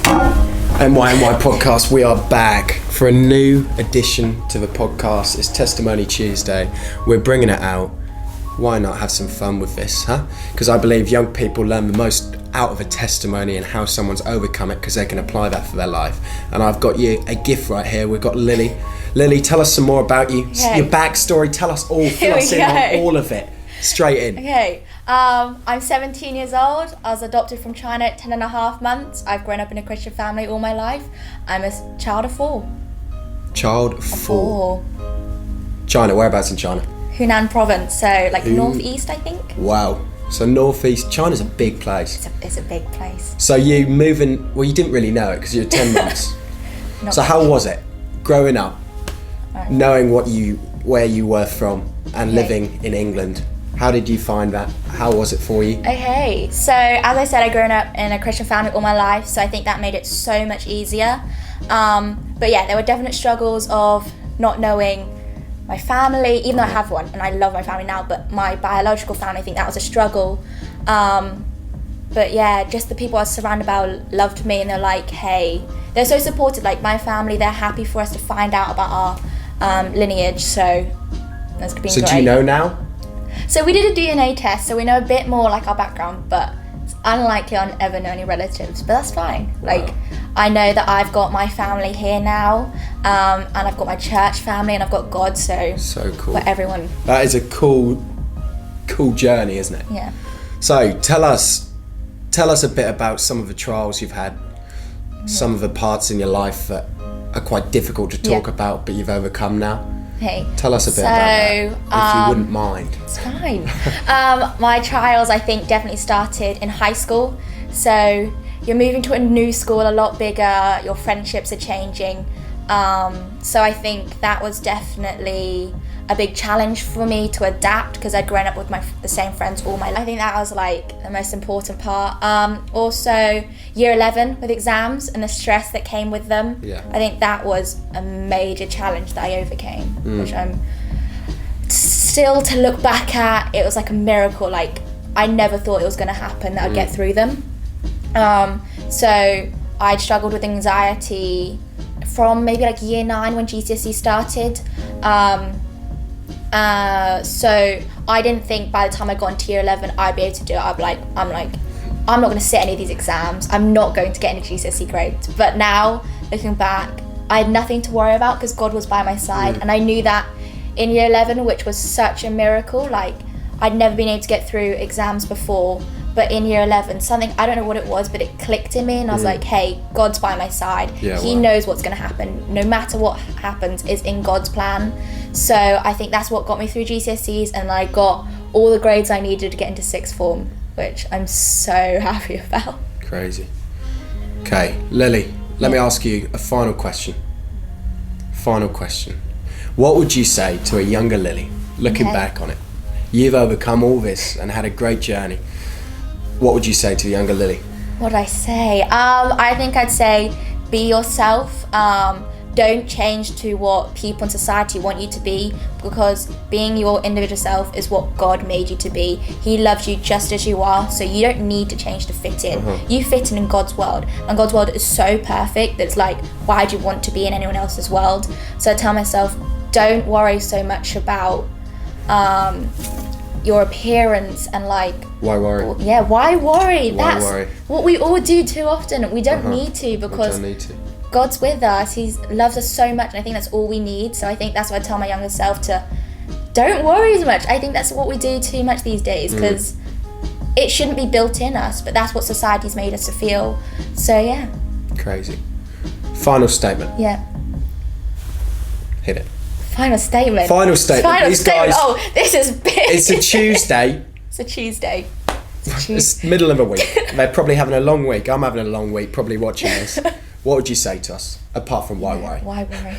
NYNY podcast, we are back for a new addition to the podcast. It's Testimony Tuesday. We're bringing it out. Why not have some fun with this, huh? Because I believe young people learn the most out of a testimony and how someone's overcome it because they can apply that for their life. And I've got you a gift right here. We've got Lily. Lily, tell us some more about you. Okay. Your backstory, tell us all, fill us in on all of it. Straight in. Okay, I'm 17 years old. I was adopted from China at 10 and a half months. I've grown up in a Christian family all my life. I'm a child of four. Child of four. China, whereabouts in China? Hunan province, so like northeast, I think. Wow. So northeast, China's a big place. It's a big place. So you moving, well, you didn't really know it because you were 10 months. So how was it growing up, knowing where you were from and living in England? How did you find that? How was it for you? Okay, so as I said, I've grown up in a Christian family all my life, so I think that made it so much easier. But yeah, there were definite struggles of not knowing my family, even though I have one and I love my family now, but my biological family, I think that was a struggle. But yeah, just the people I was surrounded by loved me, and they're like, hey, they're so supportive. Like my family, they're happy for us to find out about our lineage, so that's been great. So do you know now? So we did a DNA test, so we know a bit more like our background, but it's unlikely I'll ever know any relatives, but that's fine. Wow. Like, I know that I've got my family here now, and I've got my church family, and I've got God, so Cool. for everyone. That is a cool journey, isn't it? Yeah. So tell us a bit about some of the trials you've had, some of the parts in your life that are quite difficult to talk about, but you've overcome now. Hey. Tell us a bit about that, if you wouldn't mind. It's fine. My trials, I think, definitely started in high school. So you're moving to a new school, a lot bigger, your friendships are changing. So I think that was definitely a big challenge for me to adapt because I'd grown up with the same friends all my life. I think that was like the most important part. Also, year 11 with exams and the stress that came with them. Yeah. I think that was a major challenge that I overcame, which I'm still to look back at. It was like a miracle. Like I never thought it was going to happen that I'd get through them. So I'd struggled with anxiety from maybe like year 9 when GCSE started. So I didn't think by the time I got into year 11 I'd be able to do it. I'm not going to sit any of these exams. I'm not going to get any GCSE grades. But now, looking back, I had nothing to worry about because God was by my side. And I knew that in year 11, which was such a miracle, like I'd never been able to get through exams before. But in year 11, something, I don't know what it was, but it clicked in me and I was like, hey, God's by my side. He knows what's going to happen. No matter what happens is in God's plan. So I think that's what got me through GCSEs, and I got all the grades I needed to get into sixth form, which I'm so happy about. Crazy. Okay, Lily, let me ask you a final question. What would you say to a younger Lily, looking back on it? You've overcome all this and had a great journey. What would you say to the younger Lily? What would I say? I think I'd say be yourself. Don't change to what people in society want you to be, because being your individual self is what God made you to be. He loves you just as you are, so you don't need to change to fit in. You fit in God's world, and God's world is so perfect that it's like, why do you want to be in anyone else's world? So I tell myself, don't worry so much about your appearance and like, why worry? Why worry? Why worry? What we all do too often. We don't need to, because God's with us. He loves us so much, and I think that's all we need. So I think that's what I tell my younger self, to don't worry as much. I think that's what we do too much these days, because it shouldn't be built in us, but that's what society's made us to feel. So yeah. Crazy. Final statement. Yeah. Hit it. Final statement. These guys. Oh, this is big. It's a Tuesday. It's a Tuesday. It's middle of a week. They're probably having a long week. I'm having a long week, probably watching this. What would you say to us, apart from why worry? Why worry?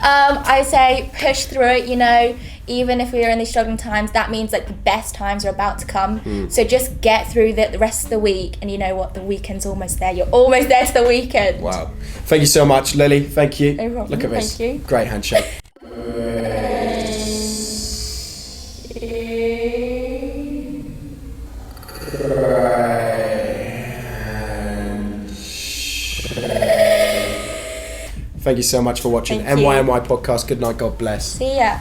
I say push through it, even if we are in these struggling times, that means like the best times are about to come. So just get through the rest of the week, and you know what, the weekend's almost there. You're almost there to the weekend. Wow. Thank you so much, Lily. Thank you. No problem. Look at this. Thank you. Great handshake. Thank you so much for watching Thank you. NYNY podcast. Good night. God bless. See ya.